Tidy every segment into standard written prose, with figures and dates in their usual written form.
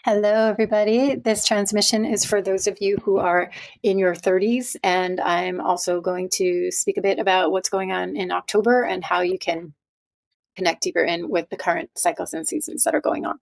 Hello, everybody. This transmission is for those of you who are in your 30s, and I'm also going to speak a bit about what's going on in October and how you can connect deeper in with the current cycles and seasons that are going on.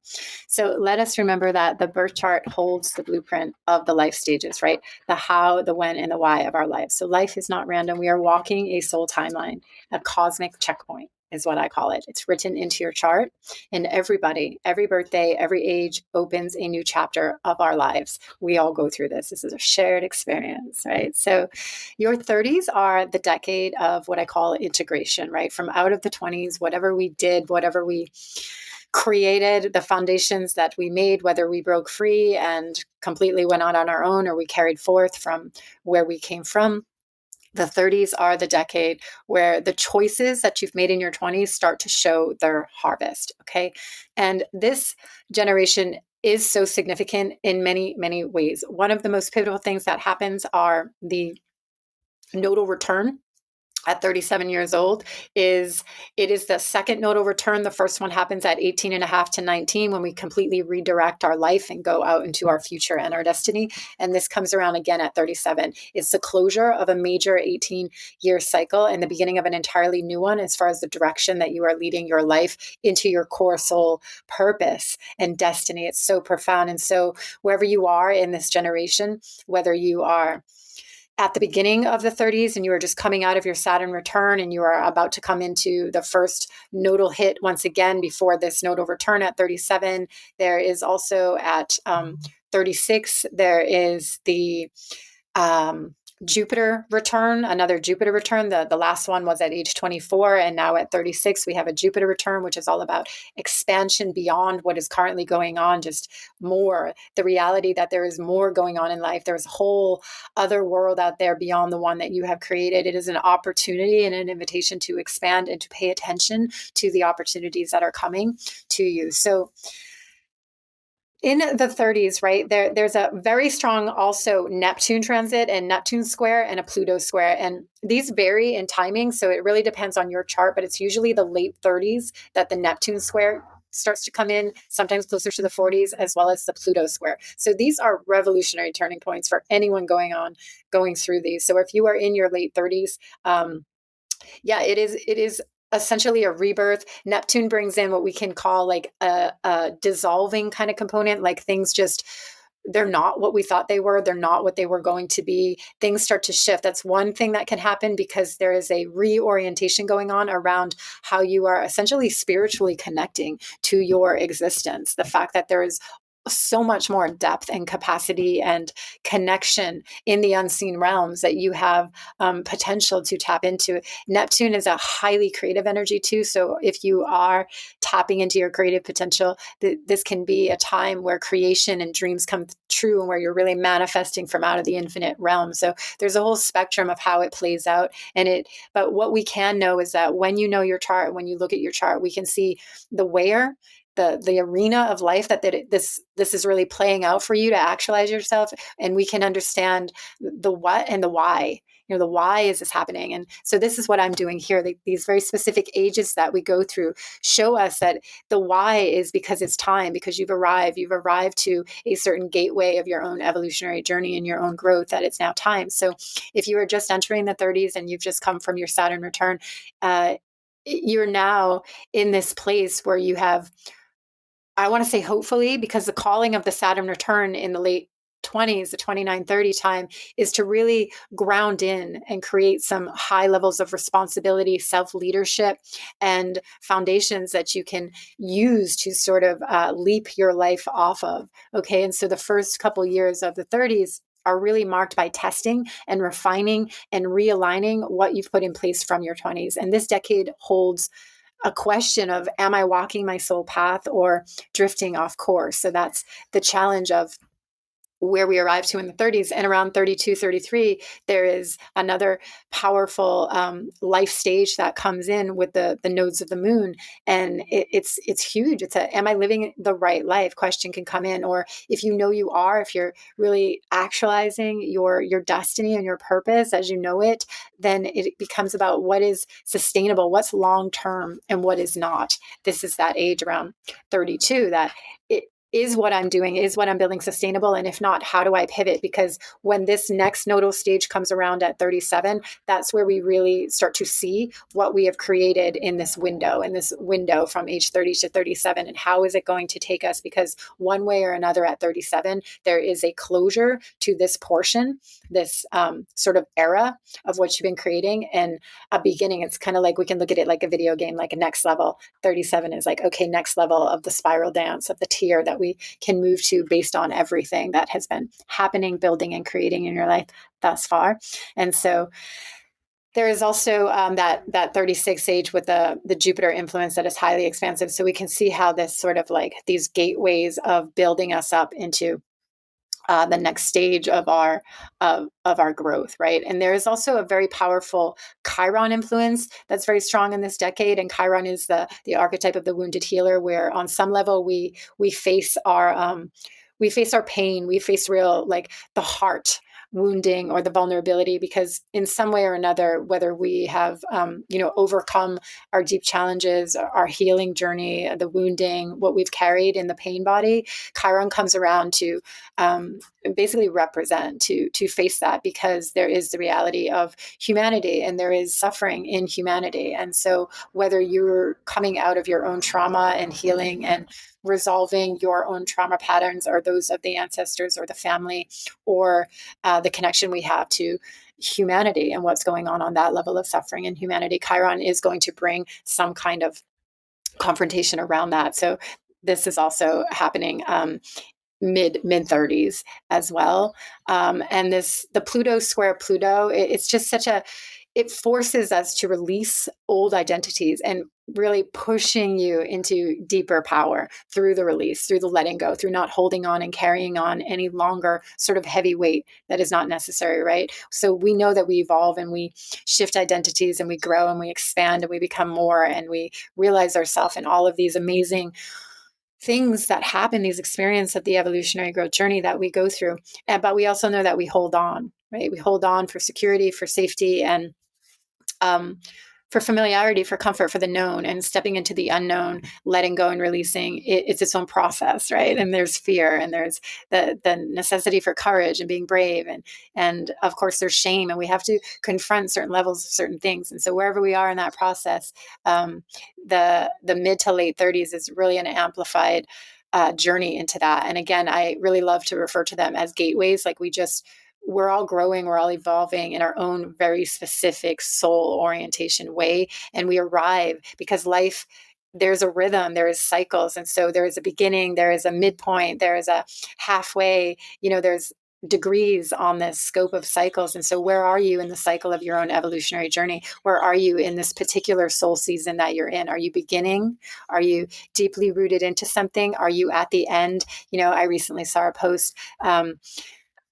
So let us remember that the birth chart holds the blueprint of the life stages, right? The how, the when, and the why of our lives. So life is not random. We are walking a soul timeline, a cosmic checkpoint is what I call it. It's written into your chart, and everybody, every birthday, every age opens a new chapter of our lives. We all go through this. This is a shared experience, right? So your 30s are the decade of what I call integration, right? From out of the 20s, whatever we did, whatever we created, the foundations that we made, whether we broke free and completely went out on our own or we carried forth from where we came from. The 30s are the decade where the choices that you've made in your 20s start to show their harvest. Okay. And this generation is so significant in many, many ways. One of the most pivotal things that happens are the nodal return at 37 years old. It is the second nodal return. The first one happens at 18 and a half to 19 when we completely redirect our life and go out into our future and our destiny. And this comes around again at 37. It's the closure of a major 18-year cycle and the beginning of an entirely new one as far as the direction that you are leading your life into your core soul purpose and destiny. It's so profound. And so wherever you are in this generation, whether you are at the beginning of the 30s and you are just coming out of your Saturn return and you are about to come into the first nodal hit once again before this nodal return at 37. There is also at 36, there is the Jupiter return, another Jupiter return. The last one was at age 24. And now at 36, we have a Jupiter return, which is all about expansion beyond what is currently going on, just more. The reality that there is more going on in life. There's a whole other world out there beyond the one that you have created. It is an opportunity and an invitation to expand and to pay attention to the opportunities that are coming to you. So in the 30s, right, there's a very strong also Neptune transit and Neptune square and a Pluto square. And these vary in timing. So it really depends on your chart, but it's usually the late 30s that the Neptune square starts to come in, sometimes closer to the 40s, as well as the Pluto square. So these are revolutionary turning points for anyone going through these. So if you are in your late 30s, yeah, it is essentially a rebirth. Neptune brings in what we can call like a dissolving kind of component, like things just they're not what we thought they were. They're not what they were going to be. Things start to shift. That's one thing that can happen because there is a reorientation going on around how you are essentially spiritually connecting to your existence. The fact that there is so much more depth and capacity and connection in the unseen realms that you have potential to tap into. Neptune is a highly creative energy too. So if you are tapping into your creative potential, this can be a time where creation and dreams come true and where you're really manifesting from out of the infinite realm. So there's a whole spectrum of how it plays out. But what we can know is that when you know your chart, when you look at your chart, we can see the where, the arena of life this is really playing out for you to actualize yourself, and we can understand the what and the why. The why is this happening? And so this is what I'm doing here. These very specific ages that we go through show us that the why is because it's time, because you've arrived to a certain gateway of your own evolutionary journey and your own growth, that it's now time. So if you are just entering the 30s and you've just come from your Saturn return, you're now in this place where you have, I want to say hopefully, because the calling of the Saturn return in the late 20s, the 29-30 time, is to really ground in and create some high levels of responsibility, self-leadership, and foundations that you can use to sort of leap your life off of. Okay. And so the first couple years of the 30s are really marked by testing and refining and realigning what you've put in place from your 20s. And this decade holds a question of, am I walking my soul path or drifting off course? So that's the challenge of where we arrive to in the 30s. And around 32, 33, there is another powerful life stage that comes in with the nodes of the moon. And it's huge. It's am I living the right life question can come in. Or if you know you are, if you're really actualizing your destiny and your purpose as you know it, then it becomes about what is sustainable, what's long-term, and what is not. This is that age around 32 that is what I'm doing, is what I'm building sustainable? And if not, how do I pivot? Because when this next nodal stage comes around at 37, that's where we really start to see what we have created in this window from age 30 to 37. And how is it going to take us? Because one way or another at 37, there is a closure to this portion, this sort of era of what you've been creating, and a beginning. It's kind of like we can look at it like a video game, like a next level. 37 is like, okay, next level of the spiral dance, of the tier that we can move to based on everything that has been happening, building, and creating in your life thus far. And so there is also that 36 age with the Jupiter influence that is highly expansive. So we can see how this sort of like these gateways of building us up into the next stage of our growth, right? And there is also a very powerful Chiron influence that's very strong in this decade. And Chiron is the archetype of the wounded healer, where on some level we face our pain, we face real like the heart wounding or the vulnerability, because in some way or another, whether we have overcome our deep challenges, our healing journey, the wounding, what we've carried in the pain body, Chiron comes around to basically represent, to face that, because there is the reality of humanity and there is suffering in humanity. And so whether you're coming out of your own trauma and healing and resolving your own trauma patterns, or those of the ancestors or the family, or the connection we have to humanity and what's going on that level of suffering in humanity, Chiron is going to bring some kind of confrontation around that. So this is also happening mid 30s as well. And the Pluto square Pluto, it's just it forces us to release old identities and really pushing you into deeper power through the release, through the letting go, through not holding on and carrying on any longer sort of heavy weight that is not necessary, right? So we know that we evolve and we shift identities and we grow and we expand and we become more and we realize ourselves in all of these amazing things that happen, these experiences of the evolutionary growth journey that we go through. But we also know that we hold on, right? We hold on for security, for safety, and for familiarity, for comfort, for the known, and stepping into the unknown, letting go and releasing. It's its own process, right? And there's fear, and there's the necessity for courage and being brave, and of course there's shame, and we have to confront certain levels of certain things. And so wherever we are in that process, the mid to late 30s is really an amplified journey into that. And again, I really love to refer to them as gateways. Like we're all growing, we're all evolving in our own very specific soul orientation way. And we arrive because life, there's a rhythm, there is cycles. And so there is a beginning, there is a midpoint, there is a halfway, there's degrees on this scope of cycles. And so where are you in the cycle of your own evolutionary journey? Where are you in this particular soul season that you're in? Are you beginning? Are you deeply rooted into something? Are you at the end? I recently saw a post,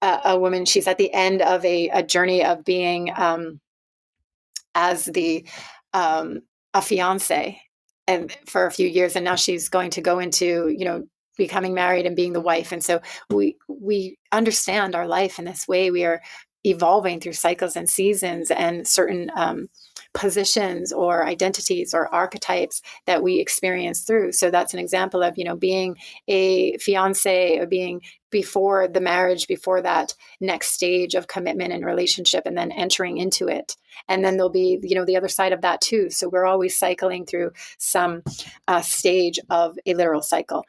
a woman, she's at the end of a journey of being as the a fiance and for a few years, and now she's going to go into becoming married and being the wife. And so we understand our life in this way. We are evolving through cycles and seasons and certain positions or identities or archetypes that we experience through. So that's an example of being a fiance, or being before the marriage, before that next stage of commitment and relationship, and then entering into it. And then there'll be the other side of that too. So we're always cycling through some stage of a literal cycle.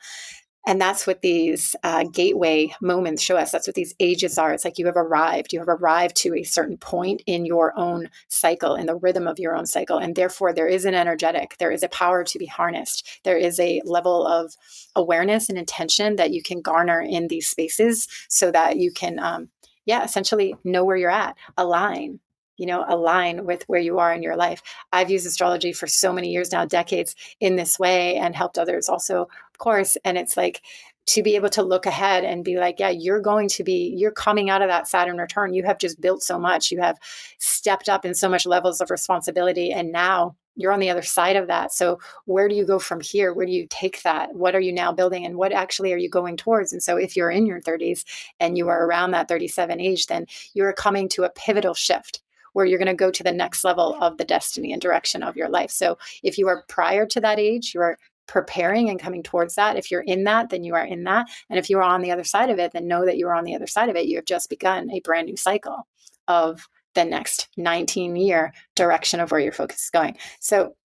And that's what these gateway moments show us. That's what these ages are. It's like you have arrived. You have arrived to a certain point in your own cycle, in the rhythm of your own cycle. And therefore, there is an energetic, there is a power to be harnessed. There is a level of awareness and intention that you can garner in these spaces so that you can, essentially know where you're at, align with where you are in your life. I've used astrology for so many years now, decades in this way, and helped others also, of course. And it's like to be able to look ahead and be like, yeah, you're coming out of that Saturn return. You have just built so much. You have stepped up in so much levels of responsibility. And now you're on the other side of that. So where do you go from here? Where do you take that? What are you now building? And what actually are you going towards? And so if you're in your 30s and you are around that 37 age, then you're coming to a pivotal shift where you're going to go to the next level of the destiny and direction of your life. So if you are prior to that age, you are preparing and coming towards that. If you're in that, then you are in that. And if you're on the other side of it, then know that you're on the other side of it. You have just begun a brand new cycle of the next 19-year direction of where your focus is going. So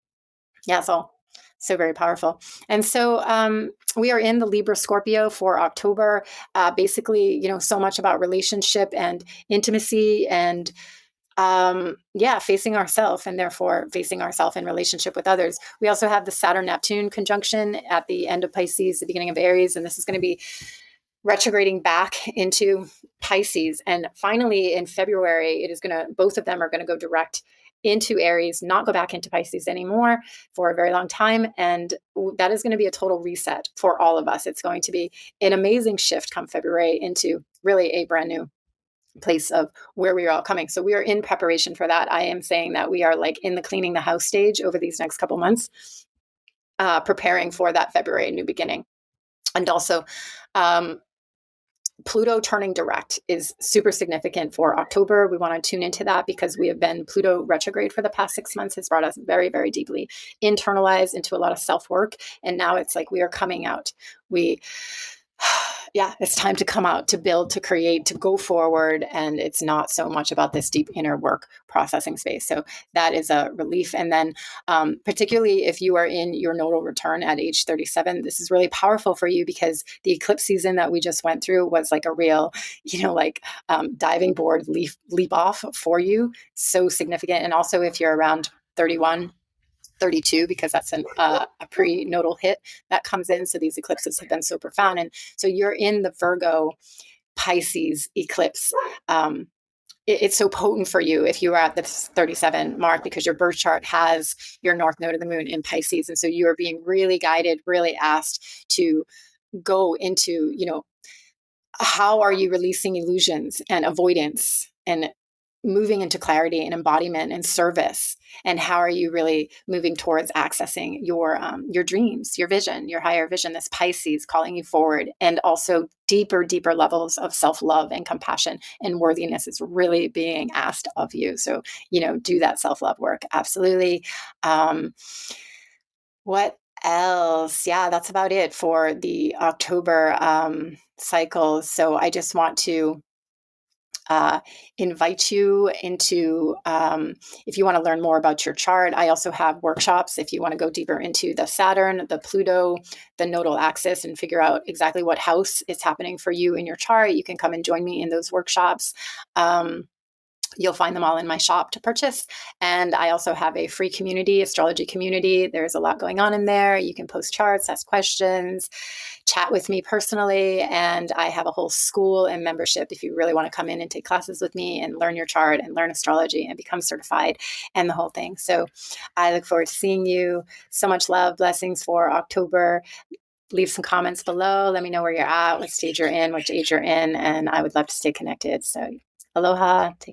yeah, so very powerful. And so we are in the Libra Scorpio for October. Basically, so much about relationship and intimacy and facing ourselves, and therefore facing ourselves in relationship with others. We also have the Saturn Neptune conjunction at the end of Pisces, the beginning of Aries, and this is going to be retrograding back into Pisces. And finally, in February, both of them are going to go direct into Aries, not go back into Pisces anymore for a very long time. And that is going to be a total reset for all of us. It's going to be an amazing shift come February into really a brand new place of where we are all coming. So we are in preparation for that. I am saying that we are like in the cleaning the house stage over these next couple months, preparing for that February new beginning. And also, Pluto turning direct is super significant for October. We want to tune into that because we have been Pluto retrograde for the past 6 months. Has brought us very, very deeply internalized into a lot of self-work. And now it's like we are coming out. It's time to come out, to build, to create, to go forward. And it's not so much about this deep inner work processing space. So that is a relief. And then particularly if you are in your nodal return at age 37, this is really powerful for you because the eclipse season that we just went through was like a real, diving board leap off for you. So significant. And also if you're around 31, 32, because that's a pre-nodal hit that comes in. So these eclipses have been so profound. And so you're in the Virgo Pisces eclipse. It's so potent for you if you are at the 37 mark because your birth chart has your north node of the moon in Pisces. And so you are being really guided, really asked to go into, how are you releasing illusions and avoidance and moving into clarity and embodiment and service, and how are you really moving towards accessing your dreams, your vision, your higher vision, this Pisces calling you forward, and also deeper levels of self-love and compassion and worthiness is really being asked of you. So do that self-love work. Absolutely. What else? Yeah, that's about it for the October cycle. So I just want to invite you into, if you want to learn more about your chart. I also have workshops if you want to go deeper into the Saturn, the Pluto, the nodal axis, and figure out exactly what house is happening for you in your chart. You can come and join me in those workshops. You'll find them all in my shop to purchase. And I also have a free community, astrology community. There's a lot going on in there. You can post charts, ask questions, chat with me personally. And I have a whole school and membership if you really want to come in and take classes with me and learn your chart and learn astrology and become certified and the whole thing. So I look forward to seeing you. So much love, blessings for October. Leave some comments below. Let me know where you're at, what stage you're in, which age you're in. And I would love to stay connected. So aloha. Take